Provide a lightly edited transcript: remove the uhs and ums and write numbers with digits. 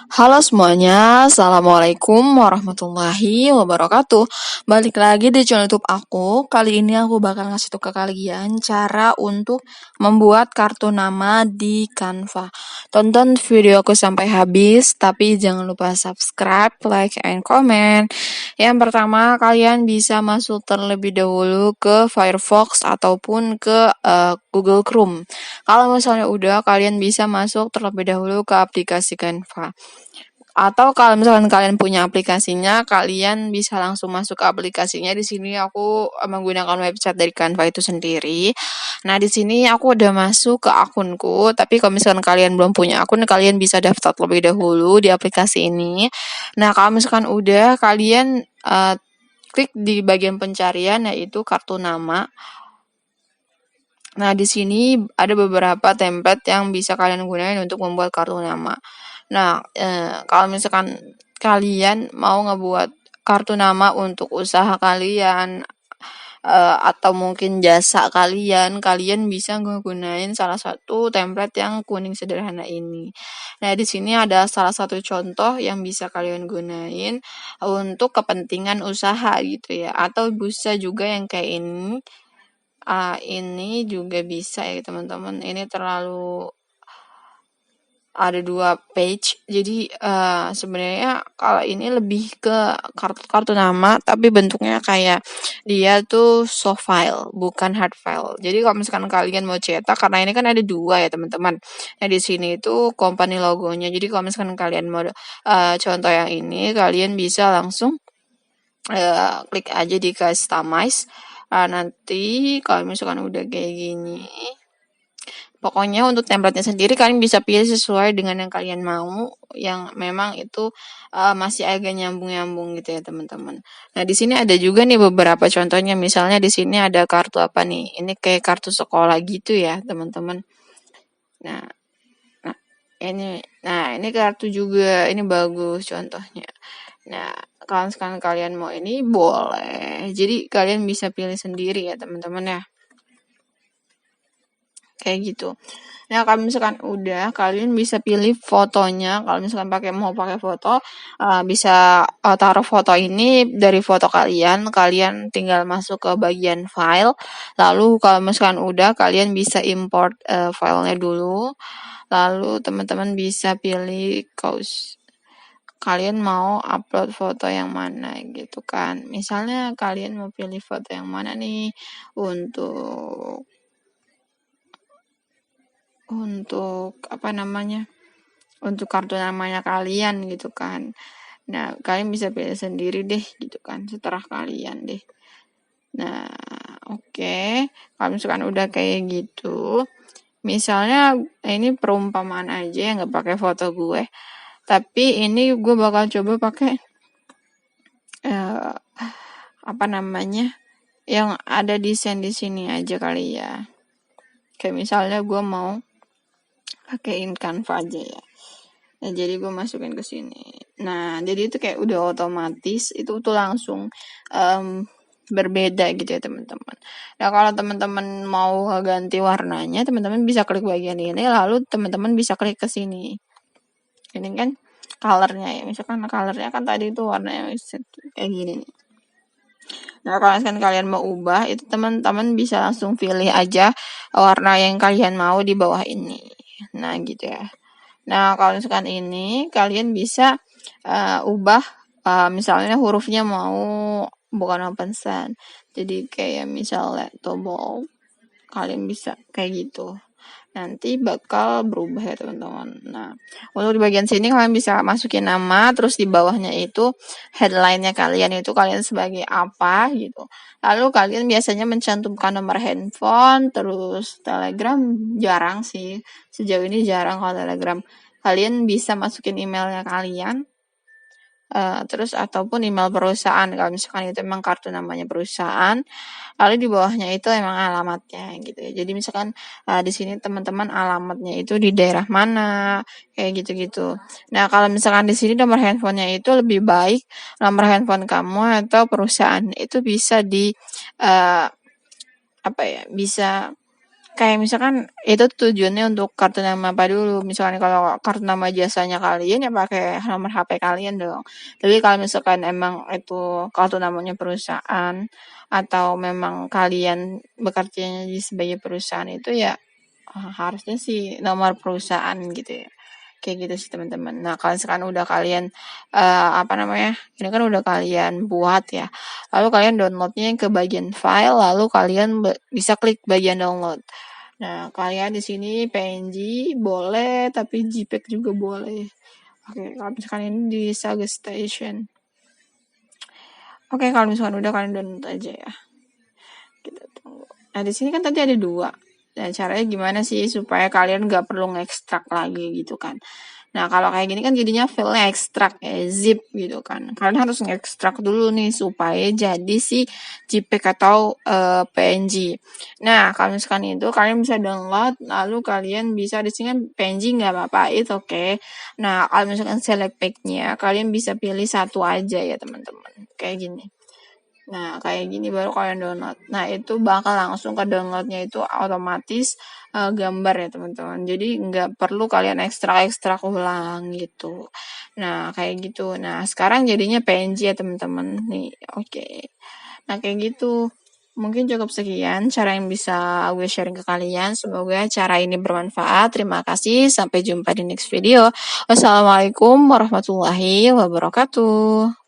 Halo semuanya, Assalamualaikum warahmatullahi wabarakatuh. Balik lagi di channel YouTube aku. Kali ini aku bakal ngasih tau ke kalian cara untuk membuat kartu nama di Canva. Tonton video aku sampai habis, tapi jangan lupa subscribe, like, and comment. Yang pertama, kalian bisa masuk terlebih dahulu ke Firefox ataupun ke Google Chrome. Kalau misalnya udah, kalian bisa masuk terlebih dahulu ke aplikasi Canva. Atau kalau misalkan kalian punya aplikasinya, kalian bisa langsung masuk ke aplikasinya. Di sini aku menggunakan website dari Canva itu sendiri. Nah, di sini aku udah masuk ke akunku, tapi kalau misalkan kalian belum punya akun, kalian bisa daftar terlebih dahulu di aplikasi ini. Nah, kalau misalkan udah, kalian klik di bagian pencarian yaitu kartu nama. Nah, di sini ada beberapa template yang bisa kalian gunain untuk membuat kartu nama. Nah, kalau misalkan kalian mau ngebuat kartu nama untuk usaha kalian, atau mungkin jasa kalian, kalian bisa ngegunain salah satu template yang kuning sederhana ini. Nah, di sini ada salah satu contoh yang bisa kalian gunain untuk kepentingan usaha gitu ya, atau bisa juga yang kayak ini. Ini juga bisa ya teman-teman. Ini terlalu ada 2 page. Jadi sebenarnya kalau ini lebih ke kartu nama, tapi bentuknya kayak dia tuh soft file, bukan hard file. Jadi kalau misalkan kalian mau cetak, karena ini kan ada 2 ya teman-teman. Nah, di sini itu company logonya. Jadi kalau misalkan kalian mau contoh yang ini, kalian bisa langsung klik aja di customize. Nanti kalau misalkan udah kayak gini, pokoknya untuk template-nya sendiri kalian bisa pilih sesuai dengan yang kalian mau, yang memang itu masih agak nyambung-nyambung gitu ya teman-teman. Nah, di sini ada juga nih beberapa contohnya. Misalnya di sini ada kartu apa nih? Ini kayak kartu sekolah gitu ya teman-teman. Nah, ini kartu juga, ini bagus contohnya. Nah, kalau sekarang kalian mau ini boleh. Jadi kalian bisa pilih sendiri ya teman-teman ya. Kayak gitu. Nah, kalau misalkan udah, kalian bisa pilih fotonya. Kalau misalkan mau pakai foto, bisa taruh foto ini dari foto kalian. Kalian tinggal masuk ke bagian file. Lalu kalau misalkan udah, kalian bisa import filenya dulu. Lalu teman-teman bisa pilih kalian mau upload foto yang mana gitu kan. Misalnya kalian mau pilih foto yang mana nih untuk apa namanya, untuk kartu namanya kalian gitu kan. Nah, kalian bisa pilih sendiri deh gitu kan, seterah kalian deh. Nah, oke. Kalau misalkan udah kayak gitu, misalnya ini perumpamaan aja yang nggak pakai foto gue, tapi ini gue bakal coba pakai apa namanya, yang ada desain di sini aja kali ya. Kayak misalnya gue mau pakein Canva aja ya. Nah, jadi gue masukin ke sini. Nah, jadi itu kayak udah otomatis itu tuh langsung berbeda gitu ya teman-teman. Nah, kalau teman-teman mau ganti warnanya, teman-teman bisa klik bagian ini, lalu teman-teman bisa klik ke sini. Ini kan colornya ya, misalkan colornya kan tadi itu warnanya kayak gini nih. Nah, kalau misalkan kalian mau ubah, itu teman-teman bisa langsung pilih aja warna yang kalian mau di bawah ini. Nah, gitu ya. Nah, kalau misalkan ini kalian bisa ubah misalnya hurufnya mau bukan open stand. Jadi kayak misalnya tombol, kalian bisa kayak gitu. Nanti bakal berubah ya teman-teman. Nah, untuk di bagian sini kalian bisa masukin nama, terus di bawahnya itu headline-nya kalian itu kalian sebagai apa gitu. Lalu kalian biasanya mencantumkan nomor handphone, terus Telegram jarang sih. Sejauh ini jarang kalau Telegram. Kalian bisa masukin emailnya kalian. Terus ataupun email perusahaan kalau misalkan itu memang kartu namanya perusahaan, lalu di bawahnya itu emang alamatnya gitu ya. Jadi misalkan di sini teman-teman alamatnya itu di daerah mana kayak gitu-gitu. Nah, kalau misalkan di sini nomor handphonenya itu lebih baik nomor handphone kamu atau perusahaan itu bisa di bisa kayak misalkan itu tujuannya untuk kartu nama apa dulu. Misalkan kalau kartu nama jasanya kalian ya pakai nomor HP kalian dong. Tapi kalau misalkan emang itu kartu namanya perusahaan atau memang kalian bekerjanya di sebagai perusahaan itu ya harusnya sih nomor perusahaan gitu ya. Kayak gitu sih teman-teman. Nah, kalau misalkan udah kalian apa namanya? Ini kan udah kalian buat ya. Lalu kalian downloadnya ke bagian file, lalu kalian bisa klik bagian download. Nah, kalian di sini PNG boleh, tapi JPEG juga boleh. Oke, kalau misalkan ini di Saga Station. Oke, kalau misalkan udah kalian download aja ya. Kita tunggu. Nah, di sini kan tadi ada 2. Dan caranya gimana sih supaya kalian nggak perlu ngekstrak lagi gitu kan. Nah, kalau kayak gini kan jadinya filenya ekstrak ya, zip gitu kan. Kalian harus ngekstrak dulu nih supaya jadi si JPEG atau PNG. Nah, kalau misalkan itu kalian bisa download, lalu kalian bisa di sini kan PNG nggak apa-apa, itu oke. Nah, kalau misalkan select pack-nya, kalian bisa pilih satu aja ya teman-teman. Kayak gini. Nah, kayak gini baru kalian download. Nah, itu bakal langsung ke downloadnya itu otomatis gambar ya teman-teman. Jadi nggak perlu kalian ekstrak-ekstrak ulang gitu. Nah, kayak gitu. Nah, sekarang jadinya PNG ya teman-teman. Nih, oke. Nah, kayak gitu. Mungkin cukup sekian cara yang bisa gue sharing ke kalian. Semoga cara ini bermanfaat. Terima kasih. Sampai jumpa di next video. Wassalamualaikum warahmatullahi wabarakatuh.